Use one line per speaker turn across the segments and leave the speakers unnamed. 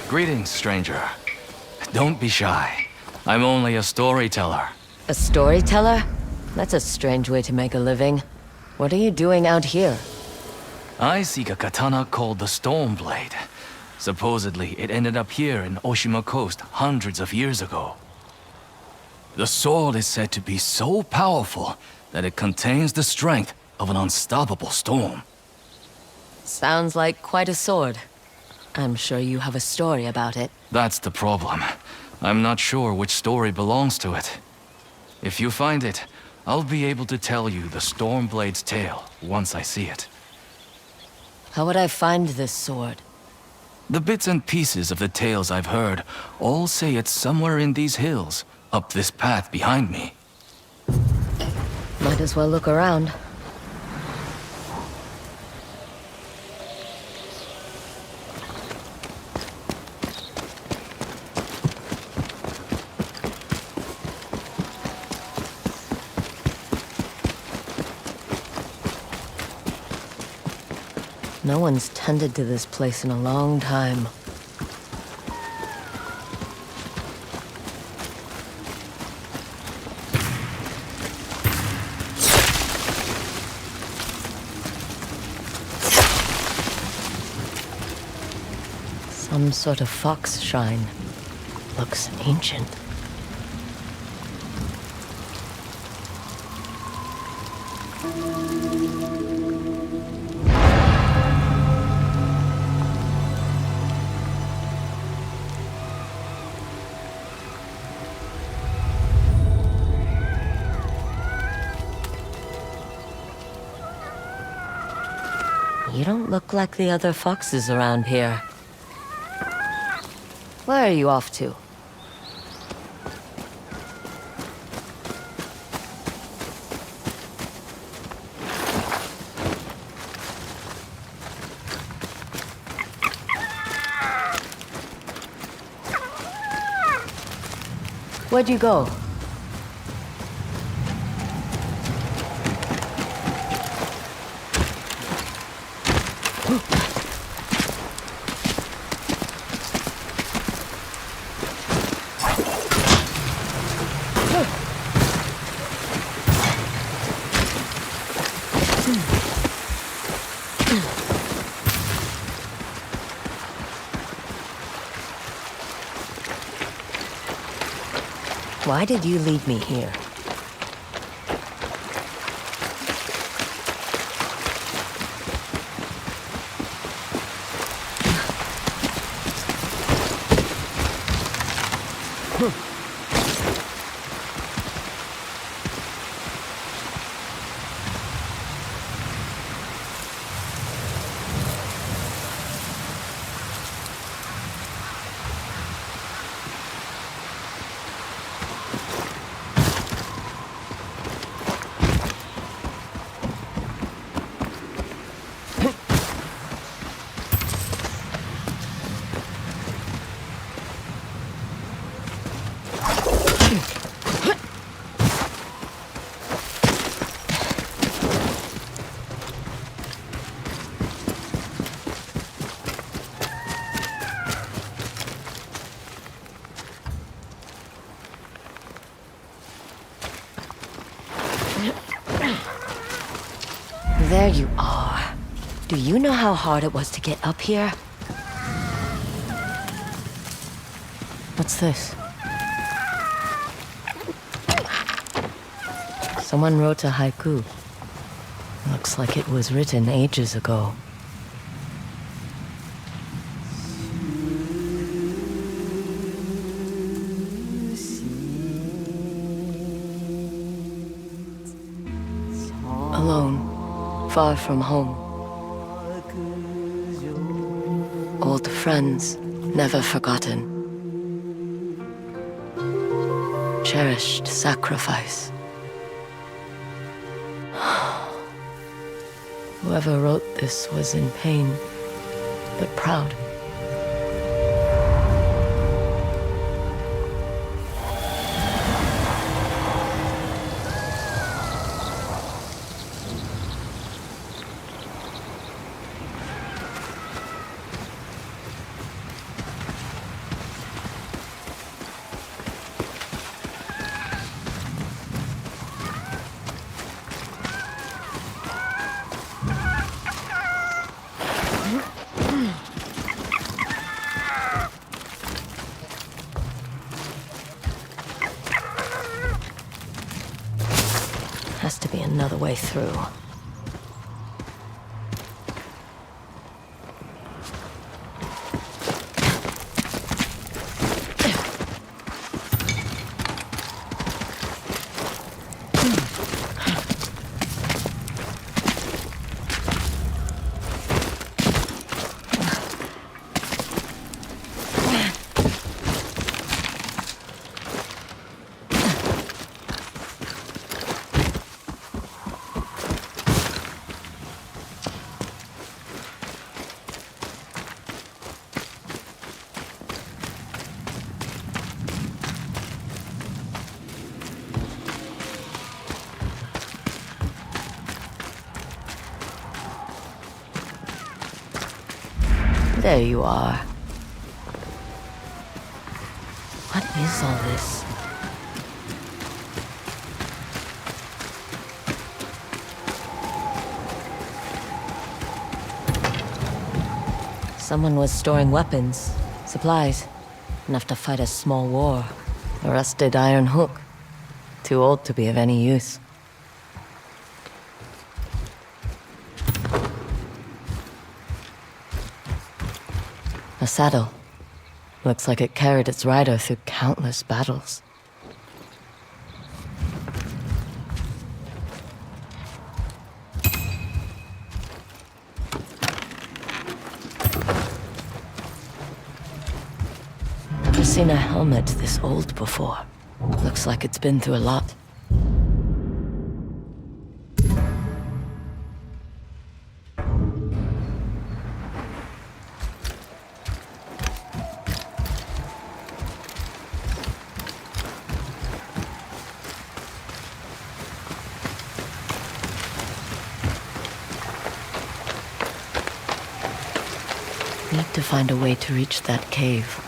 Greetings, stranger. Don't be shy. I'm only a storyteller.
A storyteller? That's a strange way to make a living. What are you doing out here?
I seek a katana called the Stormblade. Supposedly, it ended up here in Oshima Coast hundreds of years ago. The sword is said to be so powerful that it contains the strength of an unstoppable storm.
Sounds like quite a sword. I'm sure you have a story about it.
That's the problem. I'm not sure which story belongs to it. If you find it, I'll be able to tell you the Stormblade's tale once I see it.
How would I find this sword?
The bits and pieces of the tales I've heard all say it's somewhere in these hills, up this path behind me.
Might as well look around. No one's tended to this place in a long time. Some sort of fox shrine. Looks ancient. You don't look like the other foxes around here. Where are you off to? Where'd you go? Why did you leave me here? There you are. Do you know how hard it was to get up here? What's this? Someone wrote a haiku. Looks like it was written ages ago. Alone, far from home. Old friends, never forgotten. Cherished sacrifice. Whoever wrote this was in pain, but proud. has to be another way through. There you are. What is all this? Someone was storing weapons, supplies, enough to fight a small war. A rusted iron hook. Too old to be of any use. A saddle. Looks like it carried its rider through countless battles. Never seen a helmet this old before. Looks like it's been through a lot. Need to find a way to reach that cave.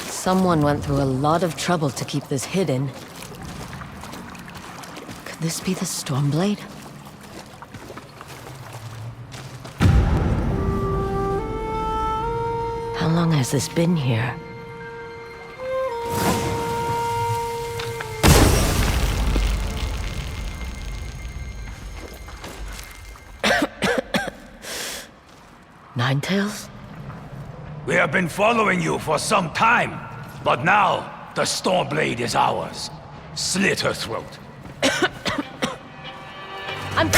Someone went through a lot of trouble to keep this hidden. Could this be the Stormblade? How long has this been here? Ninetales?
We have been following you for some time, but now the Stormblade is ours. Slit her throat.
I'm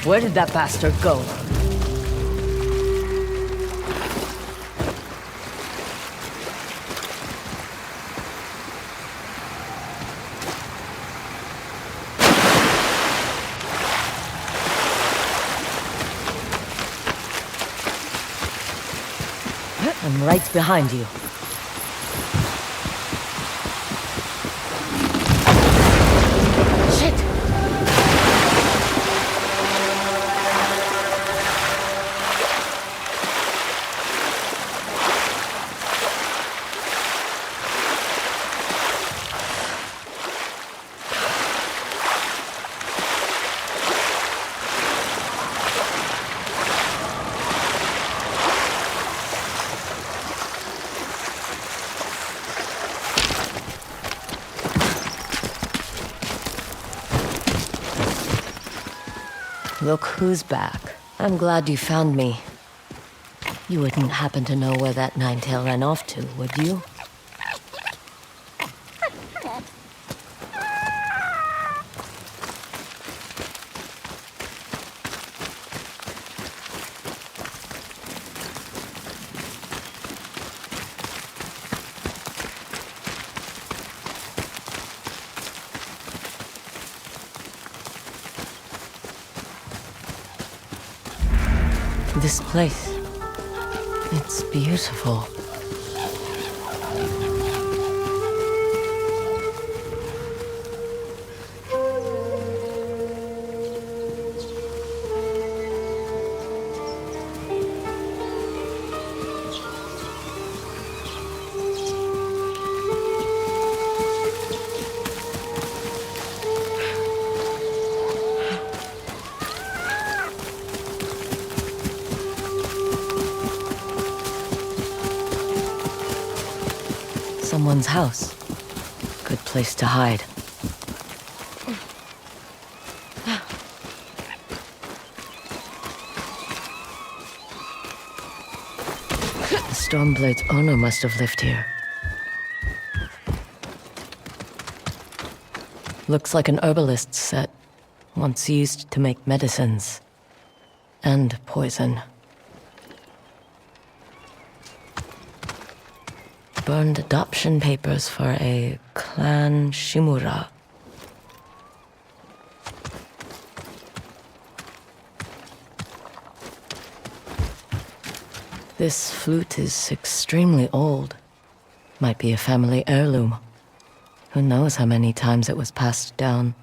Where did that bastard go? I'm right behind you. Shit! Look who's back. I'm glad you found me. You wouldn't happen to know where that nine-tail ran off to, would you? This place, it's beautiful. Someone's house. Good place to hide. The Stormblade's owner must have lived here. Looks like an herbalist's set, once used to make medicines. And poison. Burned adoption papers for a clan Shimura. This flute is extremely old. Might be a family heirloom. Who knows how many times it was passed down.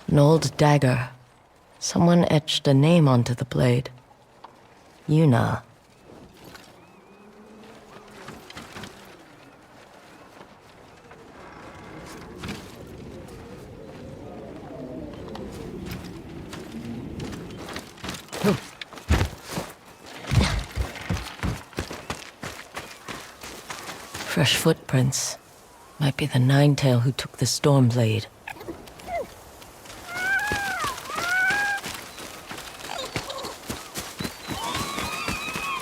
An old dagger. Someone etched a name onto the blade. Yuna. Fresh footprints. Might be the Ninetail who took the Stormblade.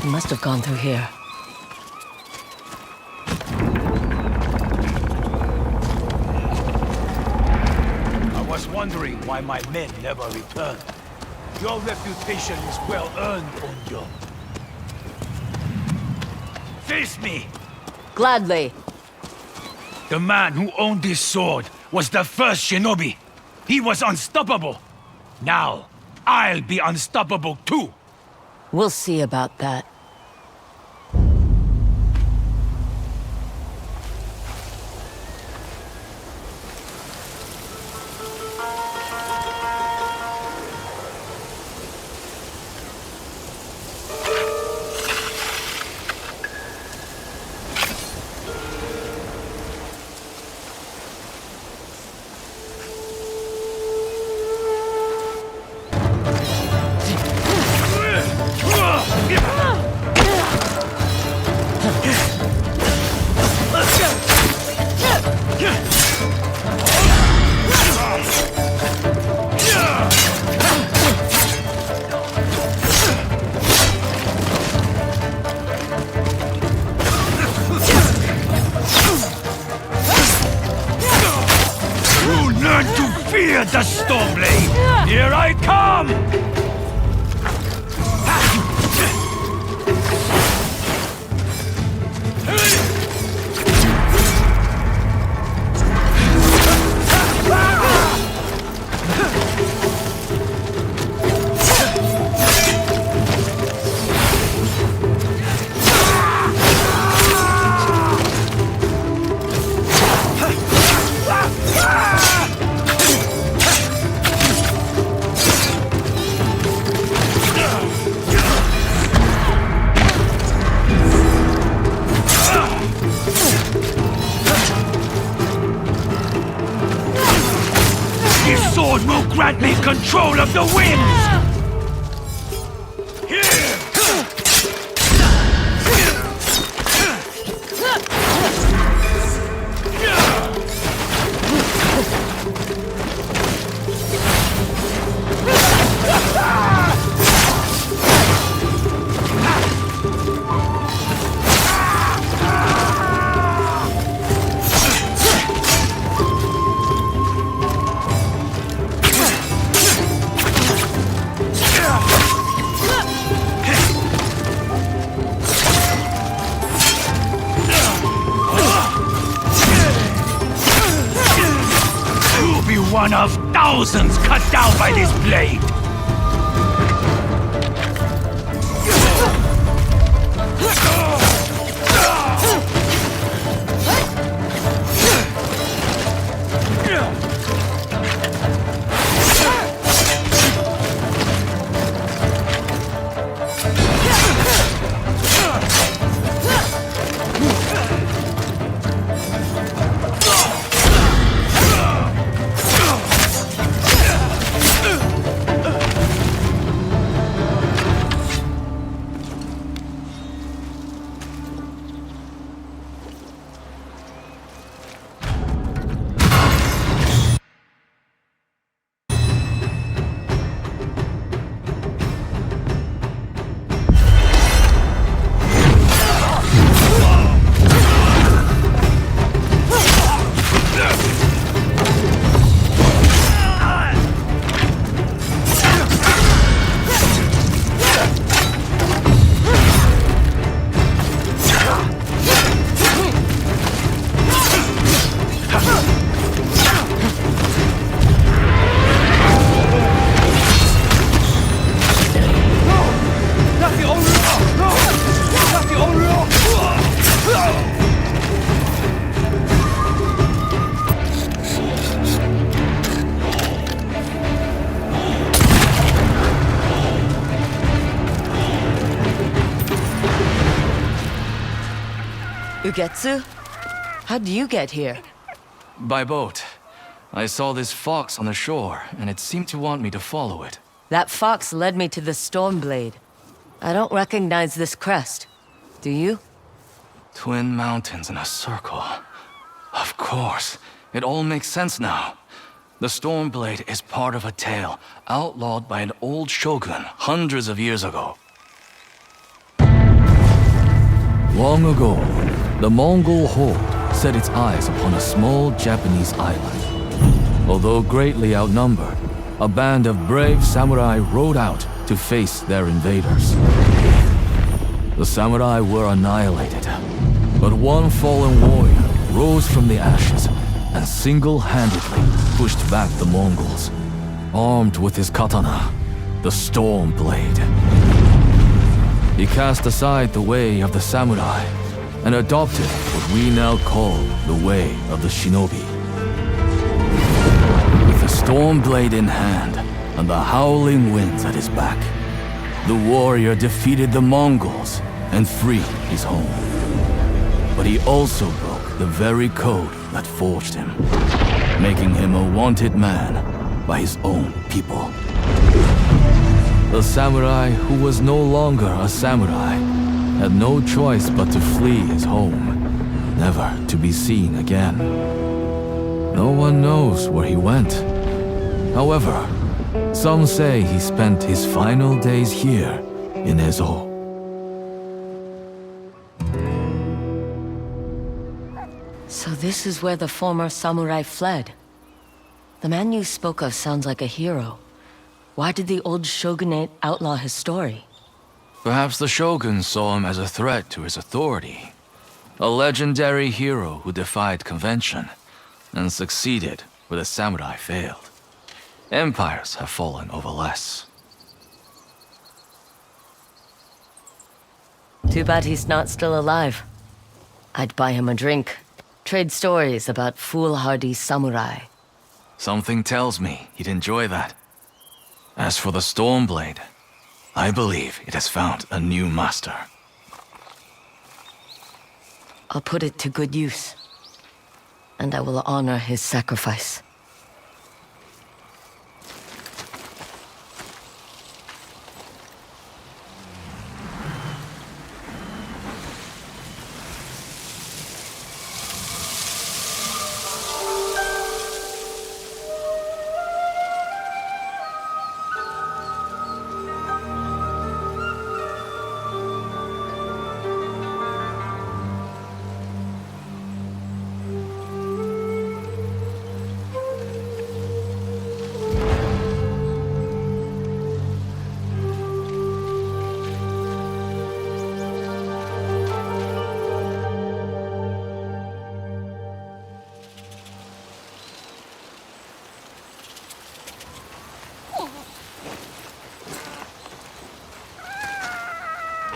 He must have gone through here.
I was wondering why my men never returned. Your reputation is well earned, Onyo. Face me!
Gladly.
The man who owned this sword was the first shinobi. He was unstoppable. Now, I'll be unstoppable too.
We'll see about that.
Fear the Stormblade! Here I come! sword will grant me control of the winds! One of thousands cut down by this blade!
Ugetsu? How'd you get here?
By boat. I saw this fox on the shore, and it seemed to want me to follow it.
That fox led me to the Stormblade. I don't recognize this crest. Do you?
Twin mountains in a circle. Of course. It all makes sense now. The Stormblade is part of a tale outlawed by an old shogun hundreds of years ago. Long ago, the Mongol horde set its eyes upon a small Japanese island. Although greatly outnumbered, a band of brave samurai rode out to face their invaders. The samurai were annihilated, but one fallen warrior rose from the ashes and single-handedly pushed back the Mongols, armed with his katana, the Stormblade. He cast aside the way of the samurai and adopted what we now call the way of the shinobi. With the Stormblade in hand and the howling winds at his back, the warrior defeated the Mongols and freed his home. But he also broke the very code that forged him, making him a wanted man by his own people. The samurai who was no longer a samurai had no choice but to flee his home, never to be seen again. No one knows where he went. However, some say he spent his final days here in Ezo.
So this is where the former samurai fled. The man you spoke of sounds like a hero. Why did the old shogunate outlaw his story?
Perhaps the shogun saw him as a threat to his authority. A legendary hero who defied convention and succeeded where the samurai failed. Empires have fallen over less.
Too bad he's not still alive. I'd buy him a drink, trade stories about foolhardy samurai.
Something tells me he'd enjoy that. As for the Stormblade, I believe it has found a new master.
I'll put it to good use. And I will honor his sacrifice.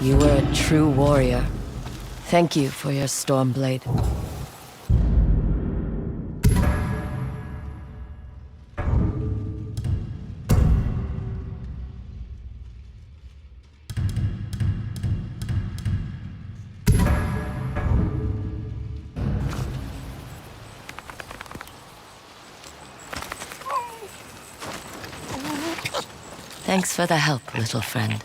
You were a true warrior. Thank you for your Stormblade. Thanks for the help, little friend.